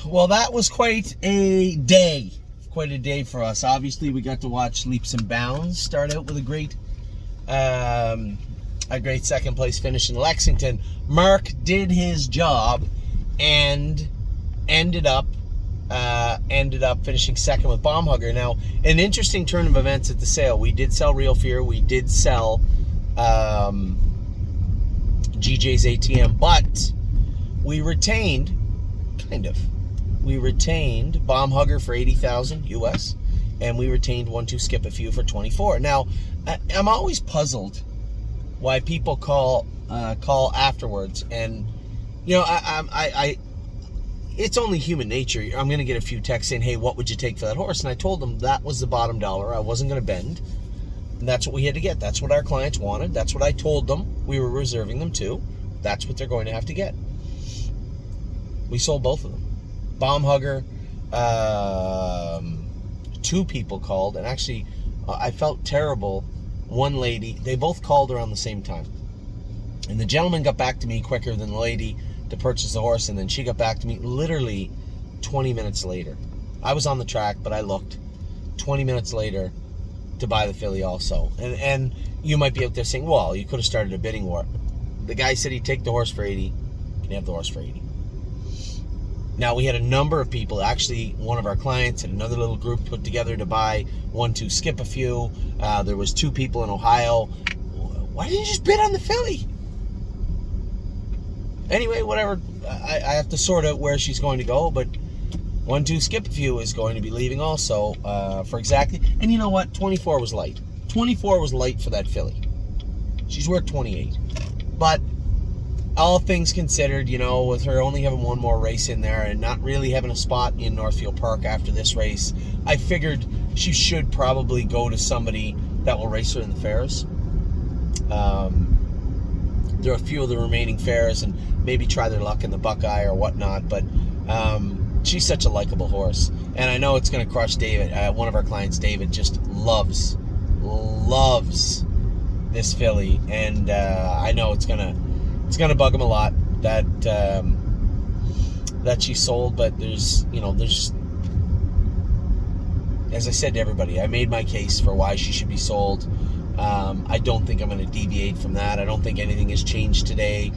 well, that was quite a day. Quite a day for us. Obviously, we got to watch Leaps and Bounds start out with a great second place finish in Lexington. Mark did his job and ended up finishing second with Bomb Hugger. Now, an interesting turn of events at the sale. We did sell Real Fear. We did sell GJ's ATM, but we retained, we retained Bomb Hugger for $80,000 US, and we retained 1-2 Skip a Few for 24. Now, I'm always puzzled why people call afterwards, and I it's only human nature. I'm going to get a few texts saying, hey, what would you take for that horse? And I told them that was the bottom dollar. I wasn't going to bend. And that's what we had to get. That's what our clients wanted. That's what I told them we were reserving them to. That's what they're going to have to get. We sold both of them. Bomb Hugger, 2 people called. And actually, I felt terrible. One lady, they both called around the same time. And the gentleman got back to me quicker than the lady to purchase the horse, and then she got back to me literally 20 minutes later. I was on the track, but I looked 20 minutes later to buy the filly also. And you might be out there saying, well, you could have started a bidding war. The guy said he'd take the horse for 80. You can have the horse for 80. Now, we had a number of people. Actually, one of our clients and another little group put together to buy 1-2 Skip a Few. There was 2 people in Ohio. Why didn't you just bid on the filly? Anyway, whatever. I have to sort out where she's going to go, but 1-2 Skip a Few is going to be leaving also for exactly. And you know what? 24 was light. 24 was light for that filly. She's worth 28. But all things considered, with her only having one more race in there and not really having a spot in Northfield Park after this race, I figured she should probably go to somebody that will race her in the fairs. There are a few of the remaining fairs and maybe try their luck in the Buckeye or whatnot, but she's such a likable horse. And I know it's going to crush David. One of our clients, David, just loves this filly, and I know it's gonna bug him a lot that she sold. But there's as I said to everybody, I made my case for why she should be sold. I don't think I'm going to deviate from that. I don't think anything has changed today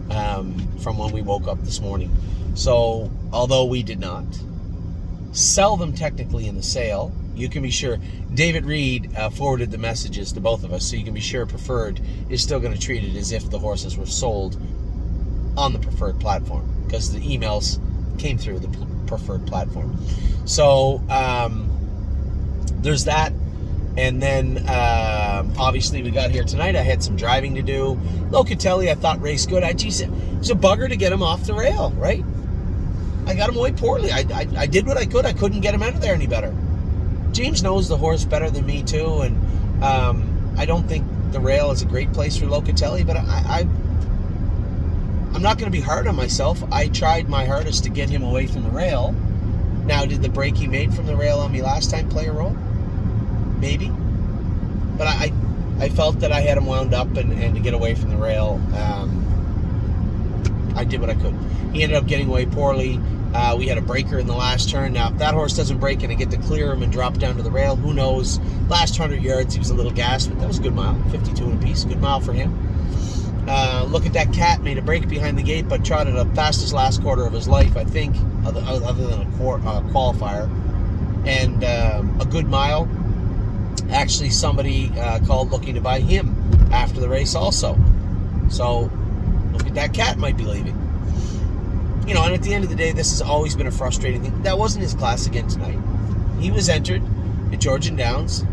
from when we woke up this morning. So, although we did not sell them technically in the sale, you can be sure David Reed forwarded the messages to both of us, so you can be sure Preferred is still going to treat it as if the horses were sold on the Preferred platform, because the emails came through the Preferred platform. So, there's that. And then, obviously, we got here tonight. I had some driving to do. Locatelli, I thought, raced good. It was a bugger to get him off the rail, right? I got him away poorly. I did what I could. I couldn't get him out of there any better. James knows the horse better than me, too. And I don't think the rail is a great place for Locatelli, but I'm not going to be hard on myself. I tried my hardest to get him away from the rail. Now, did the break he made from the rail on me last time play a role? Maybe, but I felt that I had him wound up, and to get away from the rail, I did what I could. He ended up getting away poorly. We had a breaker in the last turn. Now, if that horse doesn't break and I get to clear him and drop down to the rail, who knows? Last 100 yards, he was a little gassed, but that was a good mile, 52 and a piece, good mile for him. Look at that cat, made a break behind the gate, but trotted the fastest last quarter of his life, I think, other than a qualifier, and a good mile. Actually, somebody called looking to buy him after the race also. So, look at that cat might be leaving. And at the end of the day, this has always been a frustrating thing. That wasn't his class again tonight. He was entered at Georgian Downs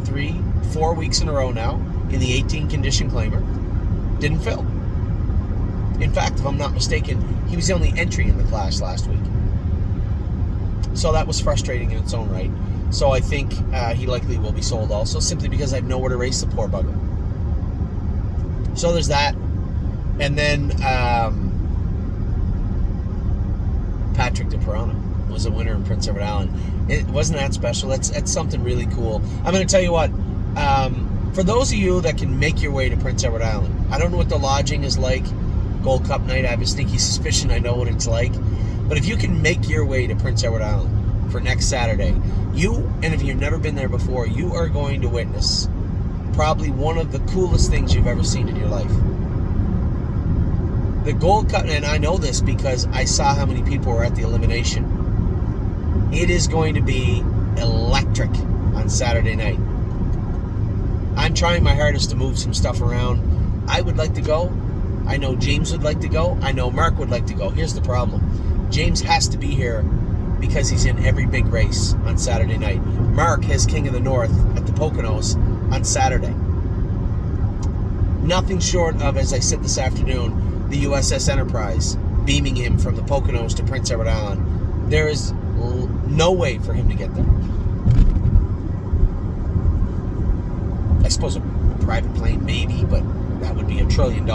3-4 weeks in a row now in the 18 condition claimer. Didn't fill. In fact, if I'm not mistaken, he was the only entry in the class last week. So that was frustrating in its own right. So I think he likely will be sold also, simply because I have nowhere to race the poor bugger. So there's that. And then Patrikthepiranha was a winner in Prince Edward Island. It wasn't that special. That's something really cool. I'm going to tell you what, for those of you that can make your way to Prince Edward Island, I don't know what the lodging is like. Gold Cup night. I have a sneaky suspicion I know what it's like. But if you can make your way to Prince Edward Island for next Saturday, and if you've never been there before, you are going to witness probably one of the coolest things you've ever seen in your life. The Gold Cup, and I know this because I saw how many people were at the elimination. It is going to be electric on Saturday night. I'm trying my hardest to move some stuff around. I would like to go. I know James would like to go. I know Mark would like to go. Here's the problem. James has to be here because he's in every big race on Saturday night. Mark has King of the North at the Poconos on Saturday. Nothing short of, as I said this afternoon, the USS Enterprise beaming him from the Poconos to Prince Edward Island. There is no way for him to get there. I suppose a private plane maybe, but that would be $1 trillion.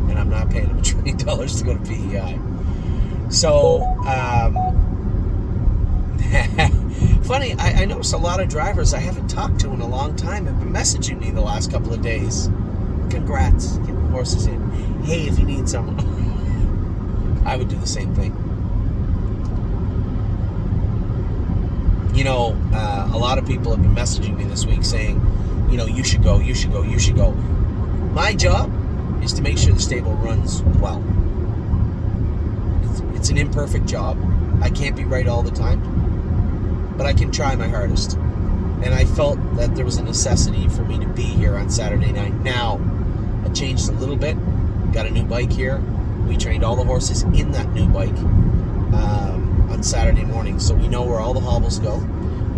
And I'm not paying him $1 trillion to go to PEI. So, funny, I noticed a lot of drivers I haven't talked to in a long time have been messaging me the last couple of days. Congrats, getting the horses in. Hey, if you need someone. I would do the same thing. You know, a lot of people have been messaging me this week saying, you know, you should go, you should go, you should go. My job is to make sure the stable runs well. It's an imperfect job. I can't be right all the time, but I can try my hardest. And I felt that there was a necessity for me to be here on Saturday night. Now, I changed a little bit. Got a new bike here. We trained all the horses in that new bike on Saturday morning. So we know where all the hobbles go.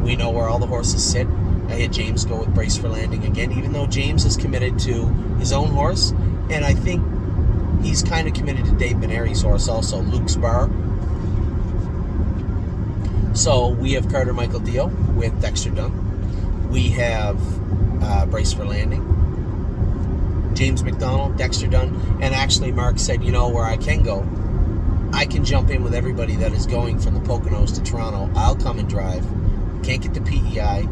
We know where all the horses sit. I had James go with Brace for Landing again, even though James is committed to his own horse. And I think he's kind of committed to Dave Benari's horse also, Luke's Bar. So we have Carter Michael Dio with Dexter Dunn. We have Brace for Landing, James McDonald, Dexter Dunn, and actually Mark said, you know, where I can go, I can jump in with everybody that is going from the Poconos to Toronto. I'll come and drive. Can't get the PEI,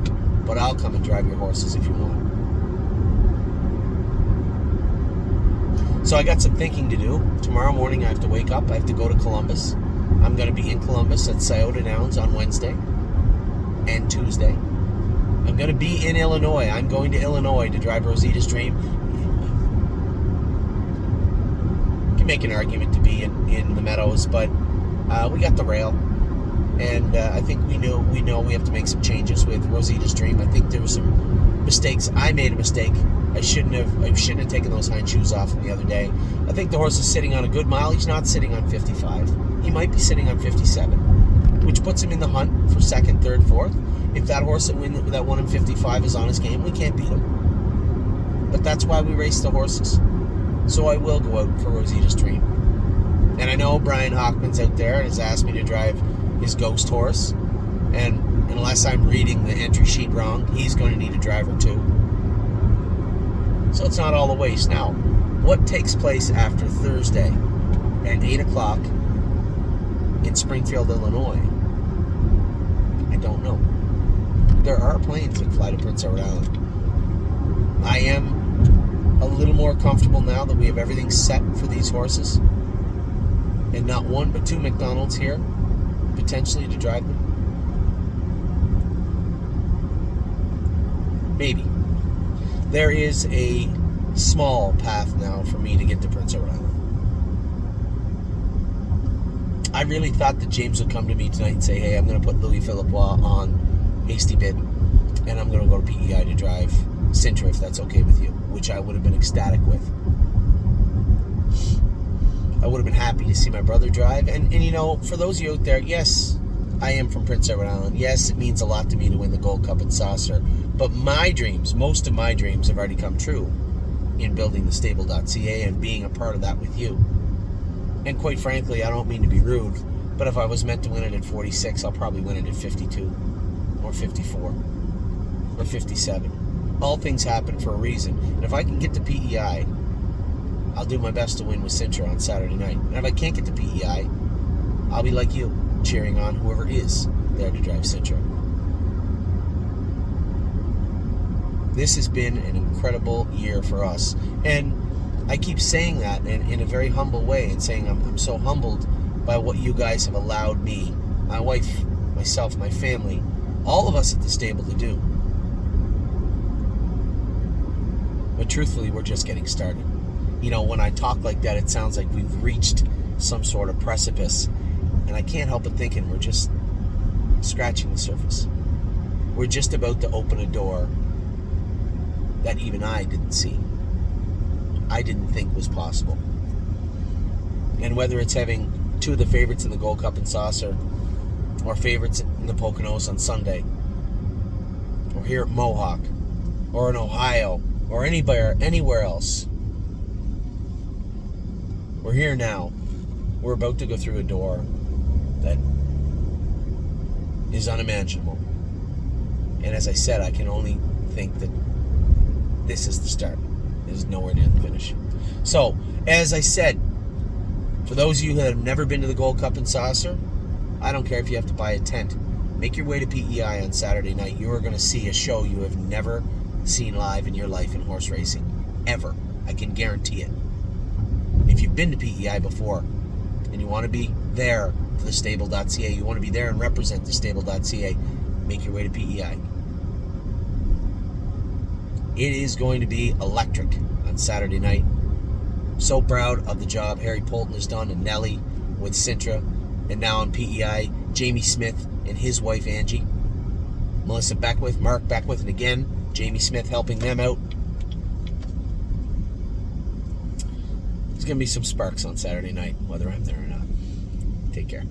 but I'll come and drive your horses if you want. So I got some thinking to do. Tomorrow morning I have to wake up. I have to go to Columbus. I'm going to be in Columbus at Scioto Downs on Wednesday and Tuesday. I'm going to be in Illinois. I'm going to Illinois to drive Rosita's Dream. You can make an argument to be in the Meadows, but we got the rail. And I think we know we have to make some changes with Rosita's Dream. I think there were some mistakes. I made a mistake. I shouldn't have taken those hind shoes off the other day. I think the horse is sitting on a good mile. He's not sitting on 55. He might be sitting on 57, which puts him in the hunt for second, third, fourth. If that horse that won in 55 is on his game, we can't beat him. But that's why we race the horses. So I will go out for Rosita's Dream. And I know Brian Hockman's out there and has asked me to drive his ghost horse. And unless I'm reading the entry sheet wrong, he's going to need a driver too. So it's not all a waste. Now, what takes place after Thursday at 8 o'clock in Springfield, Illinois? I don't know. There are planes that fly to Prince Edward Island. I am a little more comfortable now that we have everything set for these horses. And not one, but two McDonald's here, potentially to drive them. Maybe. There is a small path now for me to get to Prince Edward Island. I really thought that James would come to me tonight and say, hey, I'm going to put Louis Philippois on hasty bid, and I'm going to go to PEI to drive Sintra, if that's okay with you, which I would have been ecstatic with. I would have been happy to see my brother drive. And you know, for those of you out there, yes, I am from Prince Edward Island. Yes, it means a lot to me to win the Gold Cup at Saucer. But my dreams, most of my dreams have already come true in building the stable.ca and being a part of that with you. And quite frankly, I don't mean to be rude, but if I was meant to win it at 46, I'll probably win it at 52 or 54 or 57. All things happen for a reason. And if I can get to PEI, I'll do my best to win with Sintra on Saturday night. And if I can't get to PEI, I'll be like you, cheering on whoever is there to drive Sintra. This has been an incredible year for us. And I keep saying that in a very humble way and saying I'm so humbled by what you guys have allowed me, my wife, myself, my family, all of us at the stable to do. But truthfully, we're just getting started. You know, when I talk like that, it sounds like we've reached some sort of precipice. And I can't help but thinking we're just scratching the surface. We're just about to open a door that even I didn't see. I didn't think was possible. And whether it's having two of the favorites in the Gold Cup and Saucer, or favorites in the Poconos on Sunday, or here at Mohawk, or in Ohio, or anywhere else, we're here now. We're about to go through a door that is unimaginable. And as I said, I can only think that this is the start. It is nowhere near the finish. So, as I said, for those of you who have never been to the Gold Cup and Saucer, I don't care if you have to buy a tent. Make your way to PEI on Saturday night. You are going to see a show you have never seen live in your life in horse racing. Ever. I can guarantee it. If you've been to PEI before and you want to be there for the stable.ca, you want to be there and represent the stable.ca, make your way to PEI. It is going to be electric on Saturday night. So proud of the job Harry Polton has done and Nelly with Sintra, and now on PEI, Jamie Smith and his wife Angie, Melissa Beckwith, Mark Beckwith, and again, Jamie Smith helping them out. There's going to be some sparks on Saturday night, whether I'm there or not. Take care.